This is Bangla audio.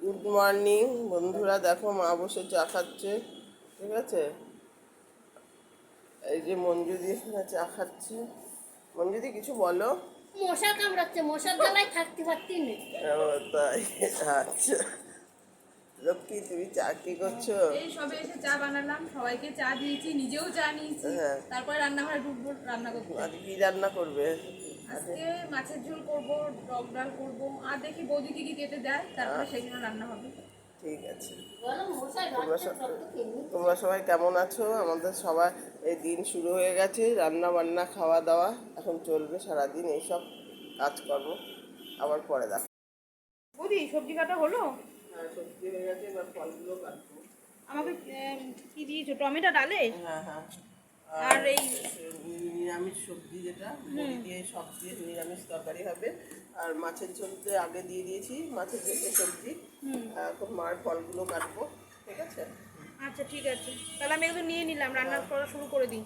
গুড মর্নিং বন্ধুরা, দেখো মা বসে চা খাচ্ছে। ঠিক আছে, এই যে মঞ্জুদি এখানে চা খাচ্ছে। মঞ্জুদি কিছু বলো। মশা কামড়াচ্ছে, মশার জ্বালায় থাকতে পারতি না। তাই? আচ্ছা, লক্ষ্মী তুমি চা কি করছো? এই সবে এসে চা বানালাম, সবাইকে চা দিয়েছি, নিজেও চা নিয়েছি। হ্যাঁ। তারপরে রান্নাঘরে ঢুকবো রান্না করতে। আজকে কি রান্না করবে? আজকে মাছের ঝোল করব, টক ডাল করব, আর দেখি বৌদি কি কি কেটে দেয়, তারপরে সেগুলো রান্না হবে। ঠিক আছে। বলো মশাই তোমরা বাচ্চা সব তো খেয়ে নিচ্ছে। তোমরা সবাই কেমন আছো? আমাদের সবাই এই দিন শুরু হয়ে গেছে, রান্না বান্না খাওয়া দাওয়া এখন চলবে সারাদিন এইসব কাজকর্ম। আবার পরে দেখো। বৌদি সবজি কাটা হলো? হ্যাঁ, সবজি হয়ে গেছে, এবার ফলগুলো কাটবো। আমাকে কি দিয়েছো, টমেটো ডালে? হ্যাঁ হ্যাঁ। আর এই নিরামিষ সবজি, যেটা বড়ি দিয়ে সব দিয়ে নিরামিষ তরকারি হবে। আর মাছের ঝোলতে আগে দিয়ে দিয়েছি, মাছের ঝোলতে সবজি। এখন মার ফলগুলো কাটবো। ঠিক আছে। আচ্ছা ঠিক আছে, তাহলে আমি এগুলো নিয়ে নিলাম, রান্না করা শুরু করে দিই।